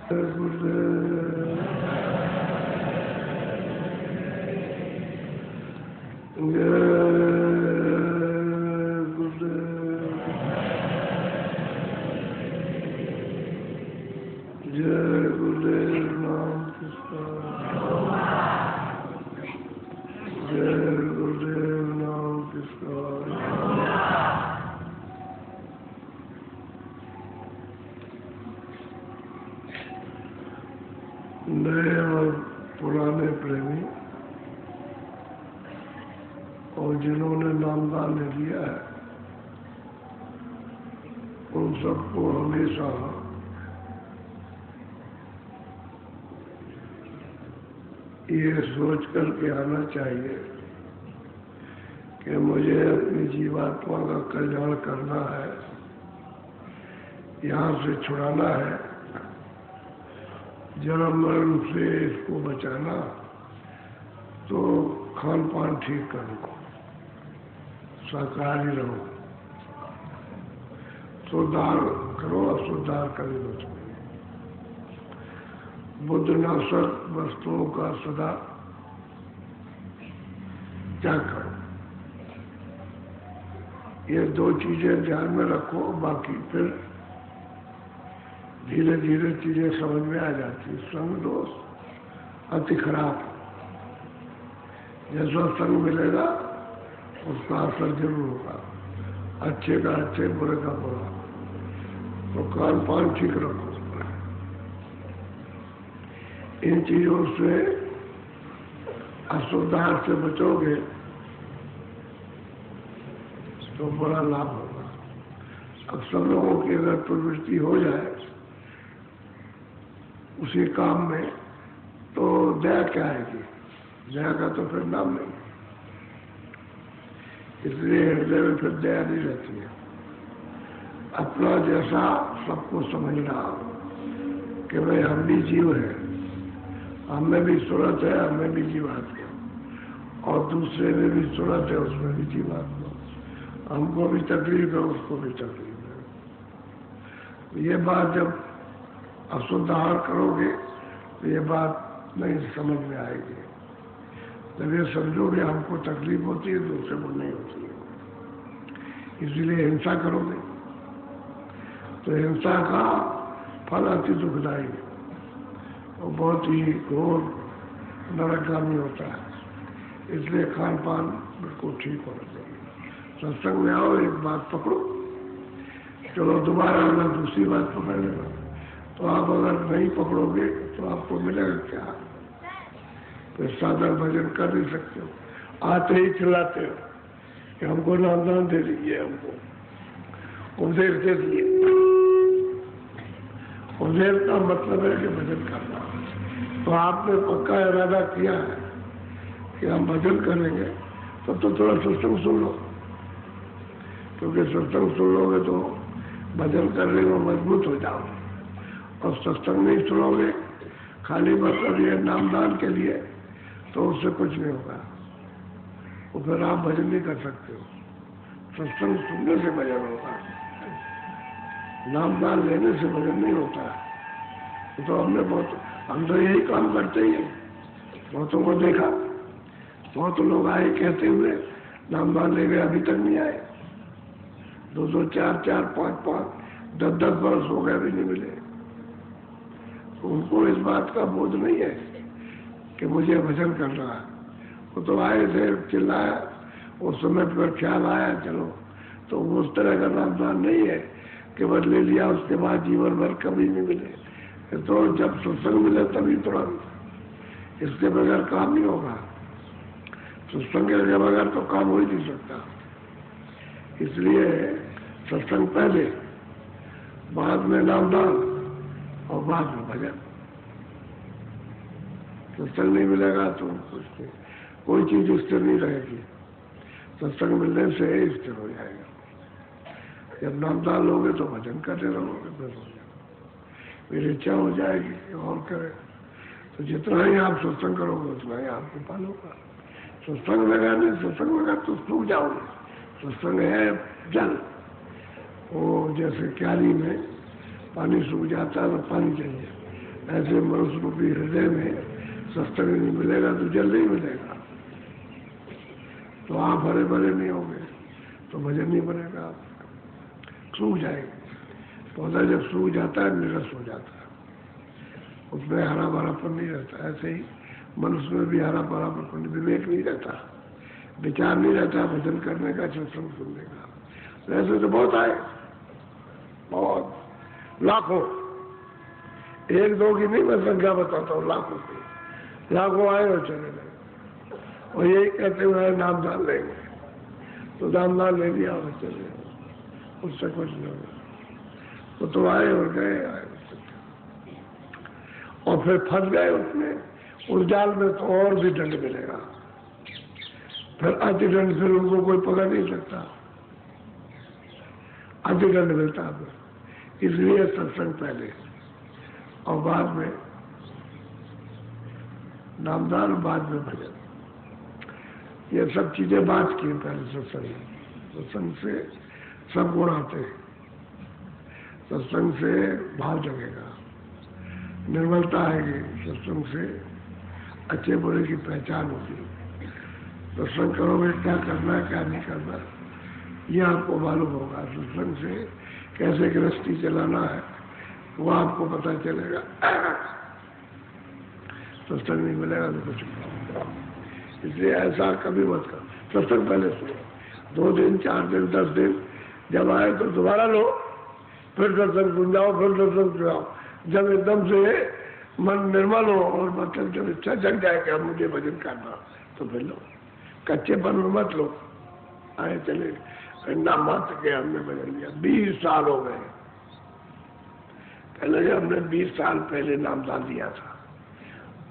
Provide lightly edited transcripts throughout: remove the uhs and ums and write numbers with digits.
गुरुदेव जय गुरुदेव नाम कृष्ण जय गुरुदेव नाम कृष्ण। नए और पुराने प्रेमी और जिन्होंने नामदान लिया है उन सबको हमेशा ये सोच करके आना चाहिए कि मुझे अपनी जीवात्मा का कल्याण करना है, यहाँ से छुड़ाना है, जन्म मरण से इसको बचाना, तो खान पान ठीक करो, शाकाहारी रहो, शुद्धार करो, अशुद्धार करें बचो, बुद्धनाशक वस्तुओं का सदा त्याग करो। ये दो चीजें ध्यान में रखो, बाकी फिर धीरे धीरे चीजें समझ में आ जाती। संग दोष अति खराब, जैसा संग मिलेगा उसका असर जरूर होगा, अच्छे का अच्छे, बुरे का बुरा। तो खान पान ठीक रखो, इन चीजों से अशुद्धार से बचोगे तो बड़ा लाभ होगा। अक्सर लोगों की अगर प्रवृत्ति हो जाए उसी काम में तो दया क्या आएगी, दया का तो फिर नाम नहीं, इसलिए हृदय में फिर दया नहीं रहती है। अपना जैसा सबको समझना कि भाई हम भी जीव है, हमें भी सूरत है, हमें भी जीवात्मा, और दूसरे में भी सूरत है, उसमें भी जीवात्मा, हमको भी तकलीफ है, उसको भी तकलीफ है। ये बात जब अशुद्ध आहार करोगे तो ये बात नहीं समझ में आएगी। जब ये समझोगे हमको तकलीफ होती है, दूसरे को नहीं होती है, इसीलिए हिंसा करोगे तो हिंसा का फल अति दुखदायी है, वो बहुत ही घोर नरकगामी होता है। इसलिए खान पान बिल्कुल ठीक होना चाहिए। सत्संग में आओ, एक बात पकड़ो, चलो दोबारा अगर दूसरी बात पकड़ लेना, तो आप अगर नहीं पकड़ोगे तो आपको मिलेगा क्या? फिर साधन भजन कर नहीं सकते हो, आते ही चिल्लाते हो कि हमको नामदान दे दीजिए, हमको उपदेश दे दीजिए। उपदेश का मतलब है कि भजन करना। तो आपने पक्का इरादा किया है कि हम भजन करेंगे, तो थोड़ा सत्संग सुन लो, क्योंकि सत्संग सुन लोगे तो भजन करने में मजबूत हो जाओ। और सत्संग नहीं सुनोगे, खाली मतलब ये नामदान के लिए, तो उससे कुछ नहीं होगा, तो फिर आप भजन नहीं कर सकते हो। सत्संग सुनने से भजन होगा, नामदान लेने से भजन नहीं होता है। तो हम तो यही काम करते ही हैं। बहुतों को देखा, बहुत लोग आए कहते हुए नामदान ले गए, अभी तक नहीं आए, 2-2, 4-4, 5-5, 10-10 वर्ष हो गए, अभी नहीं मिले। तो उनको इस बात का बोध नहीं है कि मुझे भजन करना है। वो तो आए थे, चिल्लाया, उस समय पर ख्याल आया, चलो, तो उस तरह का नामदान नहीं है कि बस ले लिया, उसके बाद जीवन भर कभी नहीं मिले। तो जब सत्संग मिले तभी तुरंत, इसके बगैर काम नहीं होगा। सत्संग के बगैर तो काम हो ही नहीं सकता। इसलिए सत्संग पहले, बाद में नामदान और बाद में भजन। सत्संग नहीं मिलेगा तो कुछ नहीं, कोई चीज स्थिर नहीं रहेगी। सत्संग मिलने से स्थिर हो जाएगा। जब नामदान लोगे तो भजन करते रहोगे, बस हो जाएगा। मेरी इच्छा हो जाएगी कि और करें, तो जितना ही आप सत्संग करोगे उतना ही आपको पाल होगा। सत्संग लगा नहीं, सत्संग लगा तो सूख जाओगे। सत्संग है जल, वो जैसे क्यारी में पानी सूख जाता है तो पानी चाहिए, ऐसे मनुष्य रूपी हृदय में सत्संग नहीं मिलेगा तो जल्दी ही मिलेगा। तो आप हरे भरे नहीं होंगे तो भजन नहीं बनेगा, आप सूख जाएंगे। पौधा जब सूख जाता है निरस हो जाता है, उसमें हरा भरापन नहीं रहता। ऐसे ही मनुष्य में भी हरा भरापन, विवेक नहीं रहता, विचार नहीं रहता भजन करने का, सत्संग सुनने का। ऐसे तो बहुत आए, बहुत, लाखों, एक दो की नहीं मैं संख्या बताता हूँ, लाखों की, लाखों आए और चले गए। और यही कहते हुए नामदान लेंगे, तो नामदान ले लिया और चले गए, उससे कुछ नहीं होगा। तो आए और गए, आए और फिर फंस गए उसमें, उस जाल में तो और भी दंड मिलेगा। फिर अतिदंड, फिर उनको कोई पकड़ नहीं सकता, अतिदंड मिलता है। इसलिए सत्संग पहले और बाद में नामदान, बाद में भजन, ये सब चीजें बात की पहले सत्संग। सत्संग से सब गुण आते हैं, सत्संग से भाव जगेगा, निर्मलता आएगी, सत्संग से अच्छे बुरे की पहचान होगी। सत्संग करोगे क्या करना है क्या नहीं करना ये आपको मालूम होगा। सत्संग से कैसे गृहस्थी चलाना है वो आपको पता चलेगा। सत्संग नहीं मिलेगा तो कुछ नहीं। इसलिए ऐसा कभी मत करो, सत्संग पहले सुनो, 2 दिन 4 दिन 10 दिन, जब आए तो दोबारा लो, फिर सत्संग सुन जाओ, फिर सत्संग सुनाओ। जब एकदम से मन निर्मल हो और मतलब जब इच्छा जग जाए कि मुझे भजन करना, तो फिर लो। कच्चेपन में मत लो, आए चले नाम मात्र के हमने भजन लिया। 20 साल हो गए, पहले हमने 20 साल पहले नामदान दिया था,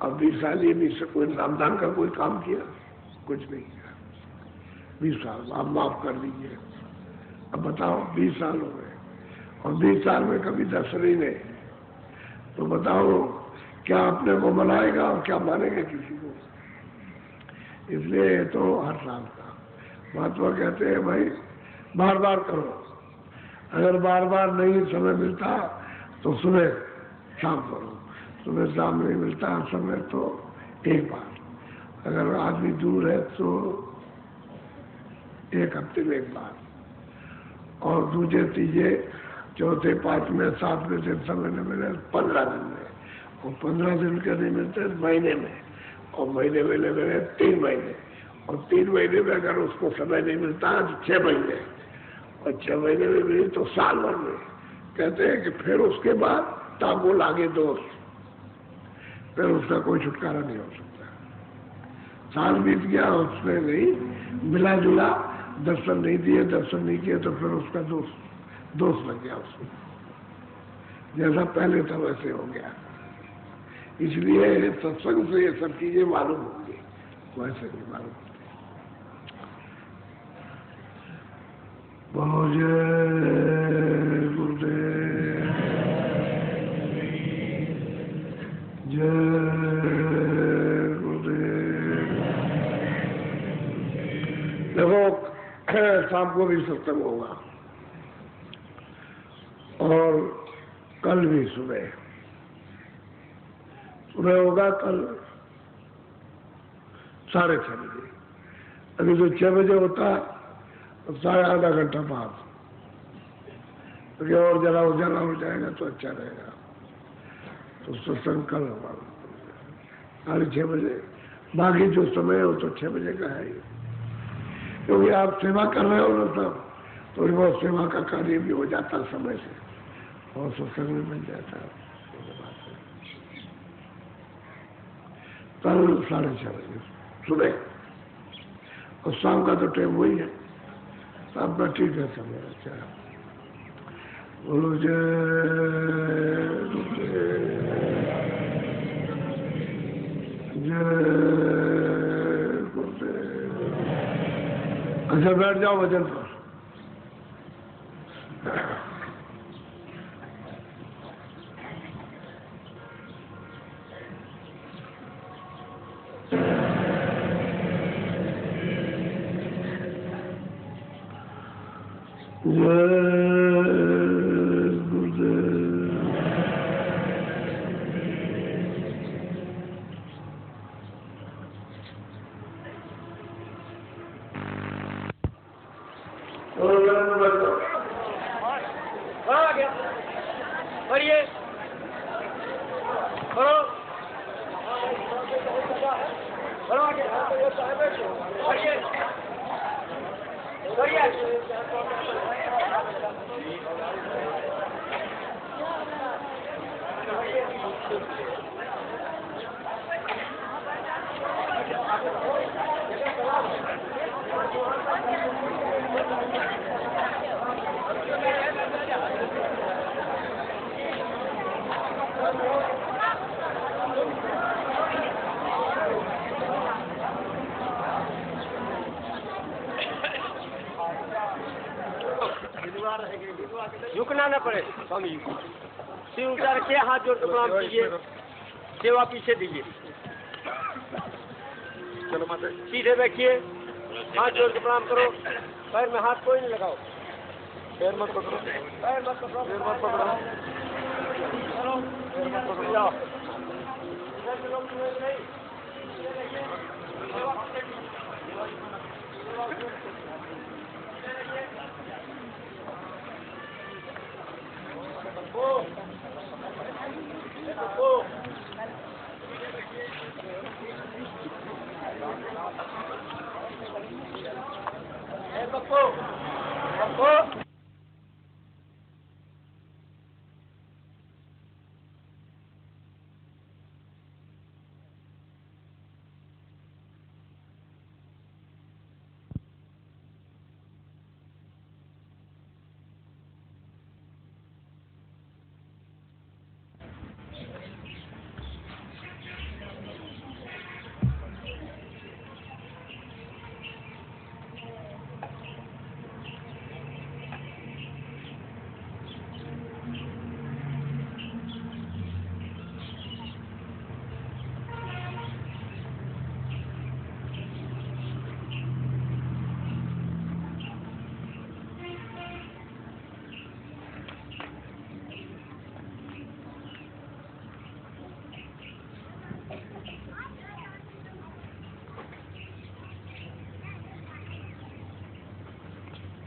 अब 20 साल ये 20 से कोई नामदान का कोई काम किया, कुछ नहीं किया। 20 साल आप माफ कर दीजिए। अब बताओ 20 साल हो गए और 20 साल में कभी दर्शन ही नहीं, तो बताओ क्या अपने को मनाएगा और क्या मानेगा किसी को। इसलिए ये तो हर साल का महात्मा कहते हैं भाई बार बार करो। अगर बार बार नहीं समय मिलता तो सुबह शाम करो, सुबह शाम नहीं मिलता समय तो एक बार। अगर आदमी दूर है तो 1 हफ्ते में 1 बार, और दूसरे तीजे चौथे 5वें 7वें दिन समय नहीं मिले 15 दिन में, और 15 दिन के नहीं मिलते महीने में, और महीने में मिले 3 महीने, और 3 महीने में अगर उसको समय नहीं मिलता तो 6 महीने, और 6 महीने में मिली तो साल भर में। कहते हैं कि फिर उसके बाद ताबो लागे दोस्त, फिर उसका कोई छुटकारा नहीं हो सकता। साल बीत गया उसमें नहीं मिला जुला, दर्शन नहीं दिए, दर्शन नहीं किए, तो फिर उसका दोष लग गया उसको, जैसा पहले था वैसे हो गया। इसलिए सत्संग से ये सब चीजें मालूम होंगी, वैसे नहीं मालूम होती। बोलो जय गुरुदेव, जय गुरुदेव। देखो शाम को भी सत्संग होगा और कल भी सुबह होगा, कल 6:30 बजे। अभी तो 6 बजे होता है तो आधा घंटा बाद, तो और जरा उजाला हो जाएगा तो अच्छा रहेगा। तो सत्संग कल होगा 6:30 बजे। बाकी जो समय हो तो 6 बजे का है ही, क्योंकि आप सेवा कर रहे हो ना सब, थोड़ी बहुत सेवा का कार्य भी हो जाता है समय से, और सत्संग भी मिल जाता है। कल 6:30 बजे सुबह, और शाम का तो टाइम वही है, शाम का ठीक है समय। अच्छा, बोलो जय गुरुदेव। अच्छा बैठ जाओ वजन पर। जय गुरुदेव, बढ़िए करो आगे बढ़िए बढ़िए झुकना न पड़े स्वामी जी सिर ऊंचा रखिए हाथ जोड़ के प्रणाम कीजिए सेवा पीछे दीजिए चलो माता सीधे बैठिए हाथ जोड़ के प्रणाम करो पैर में हाथ कोई नहीं लगाओ पैर मत पकड़ो पैर मत पकड़ो पैर मत पकड़ो चलो पैर मत पकड़ो जाओ इधर से लोग नहीं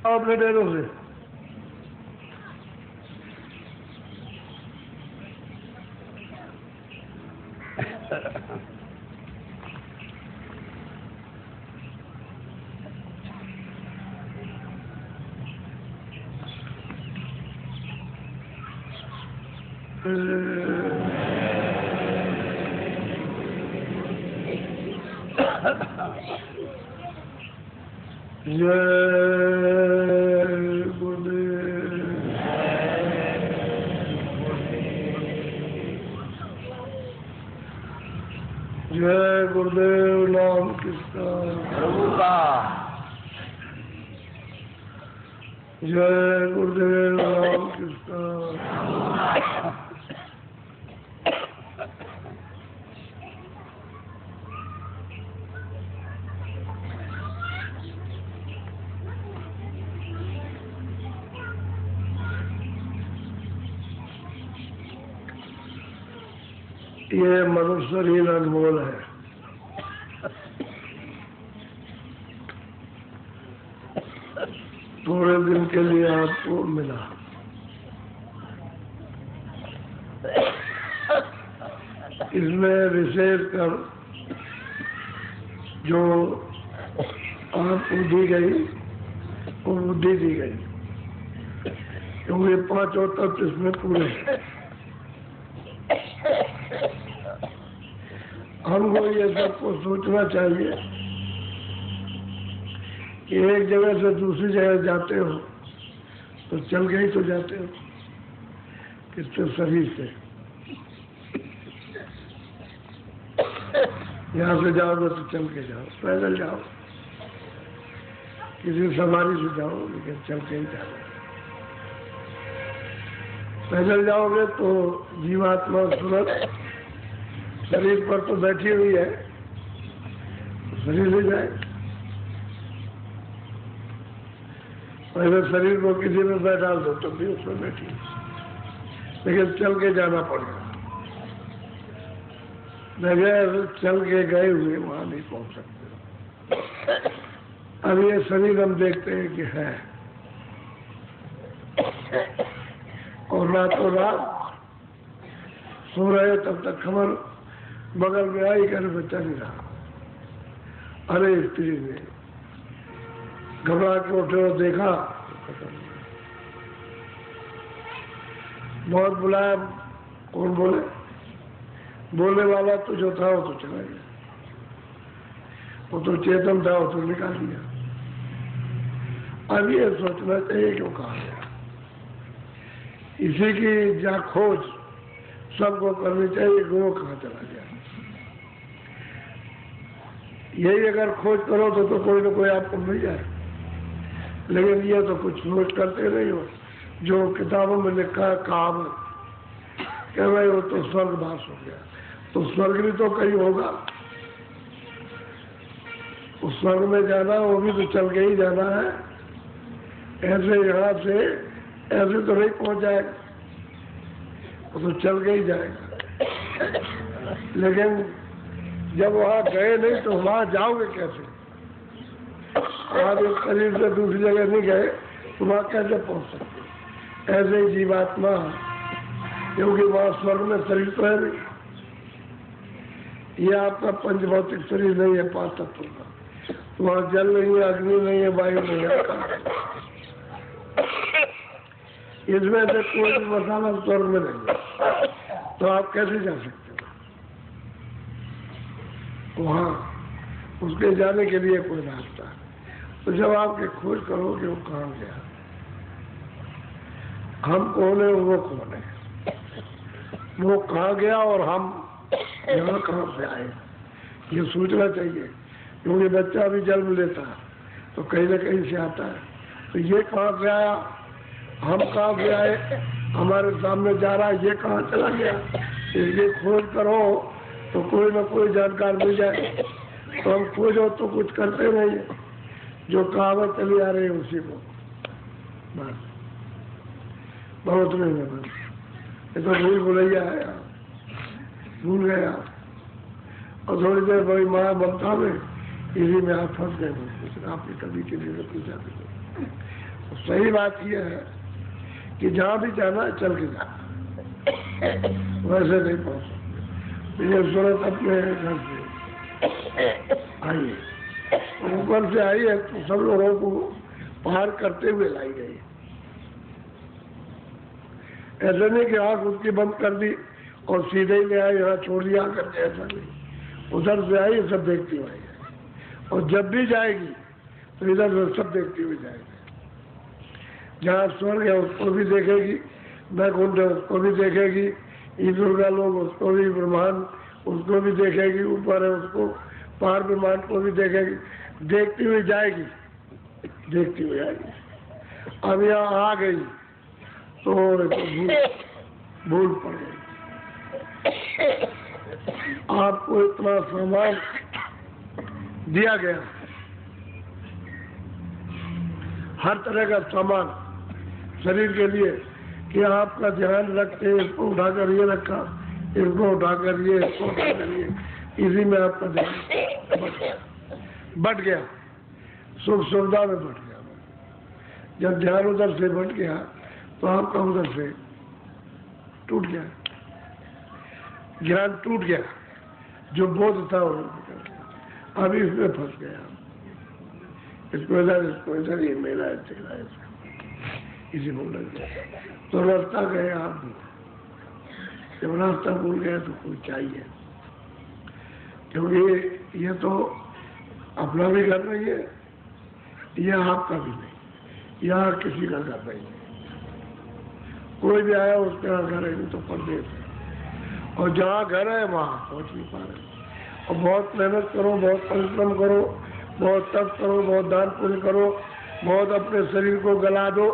अपने डेरों से जय गुरुदेव नाम किसका प्रभु का जय गुरुदेव नाम किसका ये मनुष्य शरीर अनमोल है। थोड़े दिन के लिए आपको मिला, इसमें विशेष कर जो आपको दी गई वो बुद्धि दी गई, क्योंकि 5 तत्व इसमें पूरे हैं। हमको ये सबको सोचना चाहिए कि एक जगह से दूसरी जगह जाते हो तो चल के ही तो जाते हो, किसके शरीर से। यहाँ से जाओगे तो चल के जाओ, पैदल जाओ, किसी सवारी से जाओ, लेकिन चल के ही जाओ। पैदल जाओगे तो जीवात्मा सूरत शरीर पर तो बैठी हुई है, शरीर ले जाए। पहले शरीर को किसी में बैठा दो तो भी उसमें बैठी, लेकिन चल के जाना पड़ेगा। बगैर चल के गए हुए वहां नहीं पहुंच सकते। अब ये शरीर हम देखते हैं कि है, और रातों रात सो रहे तब तक खबर बगल में आई कि बच्चा नहीं रहा। अरे स्त्री ने घबरा के उठे और देखा, बहुत बुलाया, कौन बोले? बोलने वाला तो जो था वो तो चला गया, वो तो चेतन था, वो तो निकाल दिया। अब ये सोचना चाहिए क्यों कहा गया। इसी की जहाँ खोज सबको करनी चाहिए कि वो कहाँ चला गया। यही अगर खोज करो तो कोई ना कोई आपको मिल जाए, लेकिन ये तो कुछ खोज करते नहीं हो। जो किताबों में लिखा है कहावत कि भाई वो तो स्वर्गवास हो गया, तो स्वर्ग भी तो कहीं होगा। उस स्वर्ग में जाना वो भी तो चल के ही जाना है, ऐसे यहाँ से ऐसे तो नहीं पहुंच जाएगा, वो तो चल के ही जाएगा। लेकिन जब वहां गए नहीं तो वहां जाओगे कैसे? आप इस शरीर से दूसरी जगह नहीं गए तो वहां कैसे पहुंच सकते? ऐसे ही जीवात्मा, क्योंकि वहां स्वर्ग में शरीर तो है नहीं, ये आपका पंचभौतिक शरीर नहीं है, 5 तत्वों का। वहां जल नहीं है, अग्नि नहीं है, वायु नहीं है, इसमें से कोई भी मसाला स्वर्ग में नहीं है, तो आप कैसे जा सकते हो वहां? उसके जाने के लिए कोई रास्ता। तो जब आपके खोज करोगे वो कहाँ गया, हम कौन है, वो कौन है, वो कहाँ गया और हम यहाँ कहाँ से आए, ये सोचना चाहिए। क्योंकि बच्चा भी जन्म लेता है तो कहीं ना कहीं से आता है, तो ये कहाँ से आया, हम कहाँ से आए, हमारे सामने जा रहा है, ये कहाँ चला गया। इसलिए खोज करो तो कोई ना कोई जानकार मिल जाए। तो हम खोजो तो कुछ करते नहीं, जो कहावत चली आ रही है उसी को बस, बहुत नहीं है बस। ये तो भूल भुलैया है, भूल गए आप, और थोड़ी देर बड़ी माया ममता में इसी में आप फंस गए। आपने कभी किसी से पूछा तो सही बात यह है कि जहाँ भी जाना चल के जाना, वैसे नहीं पहुँच सकते। ये सूरत अपने घर से आई है, ऊपर से आई है तो सब लोगों को पार करते हुए लाई गई। ऐसा नहीं कि आँख उसकी बंद कर दी और सीधे ही ले आई, यहाँ छोड़ दिया करके, ऐसा नहीं। उधर से आई सब देखती हुई है, और जब भी जाएगी तो इधर से सब देखती हुई जाएगी। जहाँ स्वर्ग है उसको भी देखेगी, वैकुंठ है उसको भी देखेगी, ईश्वर का लोग उसको भी, ब्रह्मांड उसको भी देखेगी, ऊपर है उसको, पार ब्रह्मांड को भी देखेगी, देखती हुई जाएगी, देखती हुई आएगी। अब यहाँ आ गई तो भूल पड़ गई। आपको इतना सामान दिया गया, हर तरह का सामान शरीर के लिए, कि आपका ध्यान रखते, इसको उठाकर ये रखा, इसको उठाकर ये, इसको उठाकर ये, इसी में आपका ध्यान बढ़ गया, सुख सुविधा में बढ़ गया। जब ध्यान उधर से बढ़ गया तो आपका उधर से टूट गया, ज्ञान टूट गया, जो बोध था वो निकल गया। अभी इसमें फंस गया, इसको इधर ये मेरा चेहरा इसी भूल गया, तो रास्ता गए आप भी। जब रास्ता भूल गए तो कोई चाहिए, क्योंकि ये तो अपना भी घर नहीं है, यह आपका भी नहीं, यह किसी का घर नहीं है। कोई भी आया उसका घर है, नहीं तो परदेश है, और जहाँ घर है वहाँ पहुँच नहीं पा रहे। और बहुत मेहनत करो, बहुत परिश्रम करो, बहुत तप करो, बहुत दान पुण्य करो, बहुत अपने शरीर को गला दो,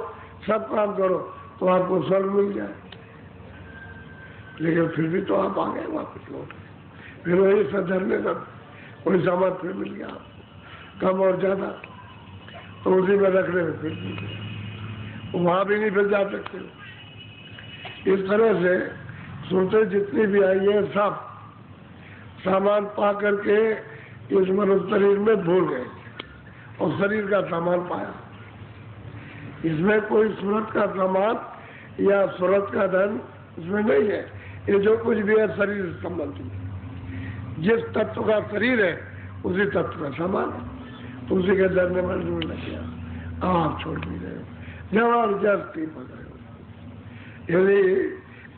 सब काम करो तो आपको स्वर्ग मिल जाए। लेकिन फिर भी तो आप आ गए वापस लौट गए, फिर वही सधरने तक कोई सामान फिर मिल गया आपको, कम और ज्यादा, तो उसी में रखने में फिर वहाँ भी नहीं फिर जा सकते। इस तरह से सूरतें जितनी भी आई है सब सामान पा करके इस मनुष्य शरीर में भूल गए और शरीर का सामान पाया। इसमें कोई सूरत का सामान या सूरत का धन इसमें नहीं है। ये जो कुछ भी है शरीर से संबंधित है। जिस तत्व का शरीर है उसी तत्व का सामान है, उसी के धरने में जोड़ लग गया। आप छोड़ भी रहे हो, जबरदस्ती पकड़े हो। यदि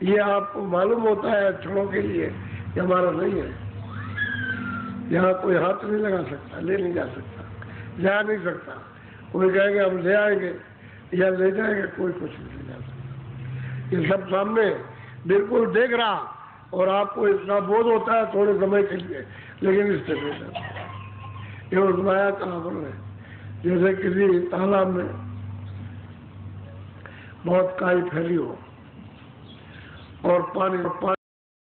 ये आपको मालूम होता है क्षणों के लिए कि हमारा नहीं है, यहाँ कोई हाथ नहीं लगा सकता, ले नहीं जा सकता, जा नहीं सकता, कोई कहेंगे हम ले आएंगे या ले जाएंगे, कोई कुछ नहीं ले जा सकता। ये सब सामने बिल्कुल देख रहा और आपको इसका बोध होता है थोड़े समय के लिए, लेकिन इससे नहीं जाता। ये उस माया का आवरण है। जैसे किसी तालाब में बहुत काई फैली हो और पानी